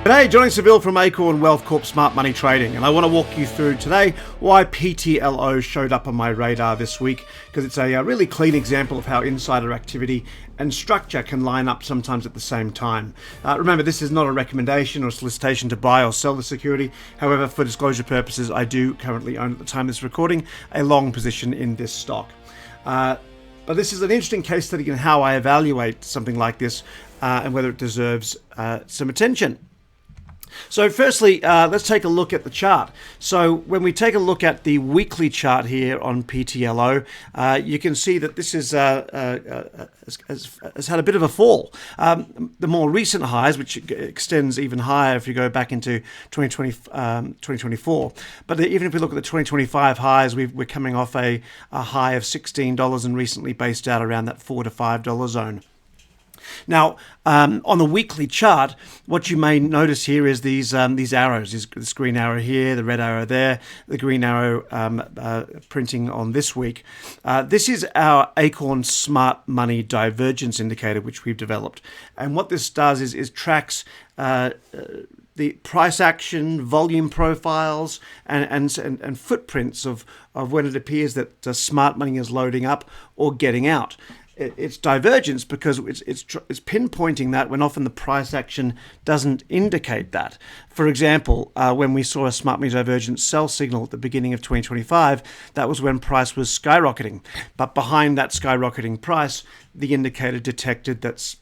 G'day, Johnny Seville from Acorn Wealth Corp Smart Money Trading, and I want to walk you through today why PTLO showed up on my radar this week, because it's a really clean example of how insider activity and structure can line up sometimes at the same time. Remember, this is not a recommendation or solicitation to buy or sell the security. However, for disclosure purposes, I do currently own, at the time of this recording, a long position in this stock. But this is an interesting case study in how I evaluate something like this and whether it deserves some attention. So firstly, let's take a look at the chart. So when we take a look at the weekly chart here on PTLO, you can see that this is has had a bit of a fall. The more recent highs, which extends even higher if you go back into 2024. But even if we look at the 2025 highs, we're coming off a high of $16 and recently based out around that $4 to $5 zone. Now, on the weekly chart, what you may notice here is these arrows, this green arrow here, the red arrow there, the green arrow printing on this week. This is our Acorn Smart Money Divergence Indicator, which we've developed. And what this does is tracks the price action, volume profiles, and footprints of when it appears that smart money is loading up or getting out. It's divergence because it's pinpointing that when often the price action doesn't indicate that. For example, when we saw a smart money divergence sell signal at the beginning of 2025, that was when price was skyrocketing. But behind that skyrocketing price, the indicator detected that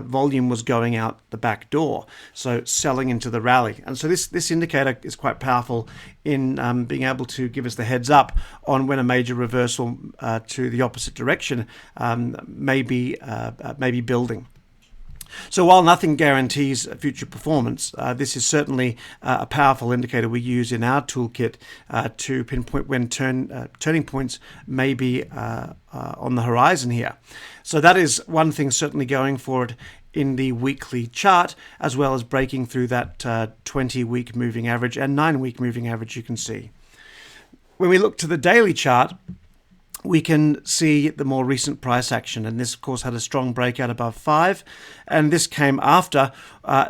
volume was going out the back door, so selling into the rally. And so this indicator is quite powerful in being able to give us the heads up on when a major reversal to the opposite direction may be building. So while nothing guarantees future performance, this is certainly a powerful indicator we use in our toolkit to pinpoint when turning points may be on the horizon here. So that is one thing certainly going for it in the weekly chart, as well as breaking through that 20-week moving average and 9-week moving average you can see. When we look to the daily chart, we can see the more recent price action, and this of course had a strong breakout above 5, and this came after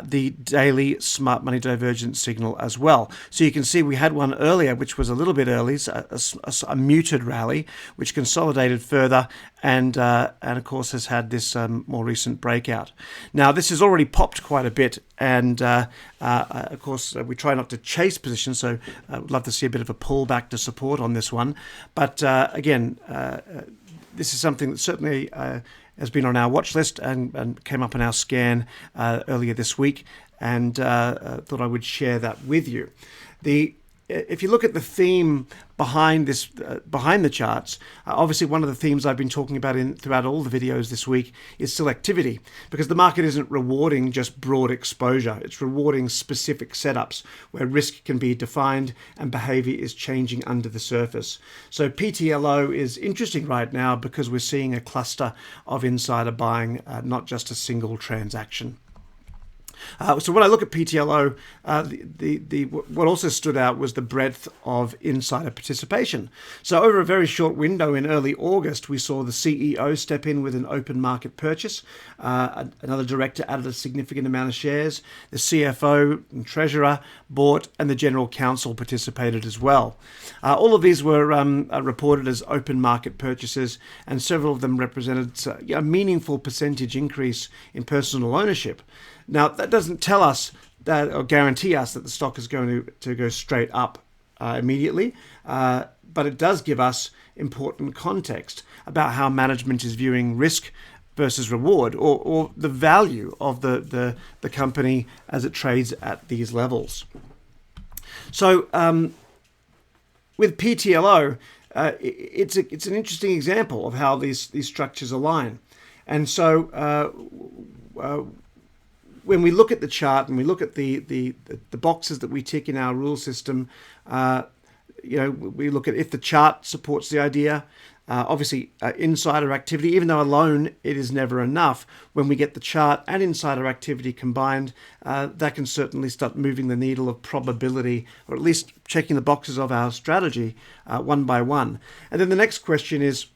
the daily smart money divergence signal as well. So you can see we had one earlier which was a little bit early, a muted rally which consolidated further and of course has had this more recent breakout. Now this has already popped quite a bit, and of course we try not to chase positions, so I would love to see a bit of a pullback to support on this one. But again, this is something that certainly has been on our watch list and came up in our scan earlier this week, and thought I would share that with you. If you look at the theme behind this, behind the charts, obviously one of the themes I've been talking about throughout all the videos this week is selectivity, because the market isn't rewarding just broad exposure. It's rewarding specific setups where risk can be defined and behavior is changing under the surface. So PTLO is interesting right now because we're seeing a cluster of insider buying, not just a single transaction. So when I look at PTLO, what also stood out was the breadth of insider participation. So over a very short window in early August, we saw the CEO step in with an open market purchase. Another director added a significant amount of shares. The CFO and treasurer bought, and the general counsel participated as well. All of these were reported as open market purchases, and several of them represented a meaningful percentage increase in personal ownership. Now, that doesn't tell us that or guarantee us that the stock is going to go straight up immediately, but it does give us important context about how management is viewing risk versus reward, or the value of the company as it trades at these levels. So with PTLO, it's an interesting example of how these structures align. And so when we look at the chart and we look at the boxes that we tick in our rule system, we look at if the chart supports the idea. Obviously, insider activity, even though alone it is never enough, when we get the chart and insider activity combined, that can certainly start moving the needle of probability, or at least checking the boxes of our strategy one by one. And then the next question is,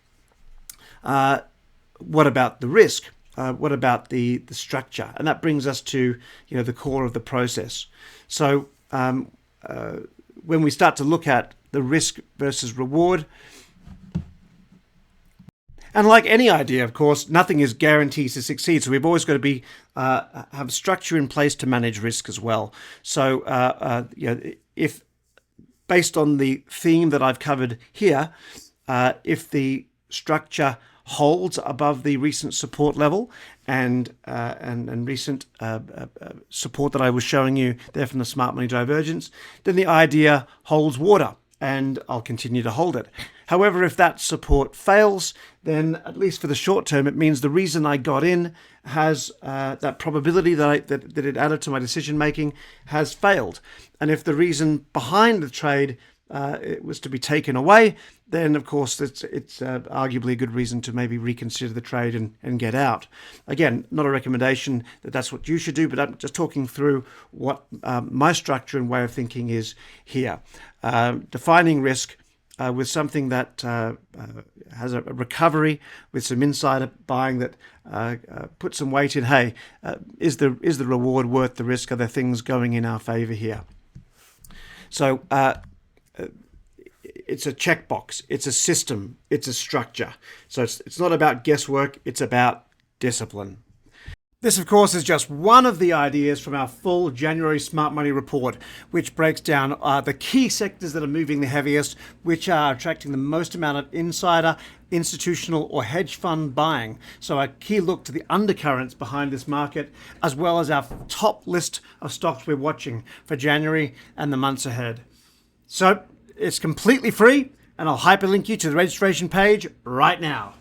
what about the risk? what about the structure? And that brings us to the core of the process. So when we start to look at the risk versus reward, and like any idea, of course, nothing is guaranteed to succeed. So we've always got to have structure in place to manage risk as well. So if based on the theme that I've covered here, if the structure holds above the recent support level and recent support that I was showing you there from the smart money divergence, then the idea holds water, and I'll continue to hold it. However, if that support fails, then at least for the short term, it means the reason I got in has that probability that it added to my decision making has failed. And if the reason behind the trade it was to be taken away, then of course it's arguably a good reason to maybe reconsider the trade and get out. Again, not a recommendation that that's what you should do, but I'm just talking through what my structure and way of thinking is here. Defining risk with something that has a recovery, with some insider buying that put some weight in. Hey, is the reward worth the risk? Are there things going in our favor here? So it's a checkbox, it's a system, it's a structure. So it's not about guesswork, it's about discipline. This, of course, is just one of the ideas from our full January Smart Money report, which breaks down the key sectors that are moving the heaviest, which are attracting the most amount of insider, institutional, or hedge fund buying. So a key look to the undercurrents behind this market, as well as our top list of stocks we're watching for January and the months ahead. So it's completely free, and I'll hyperlink you to the registration page right now.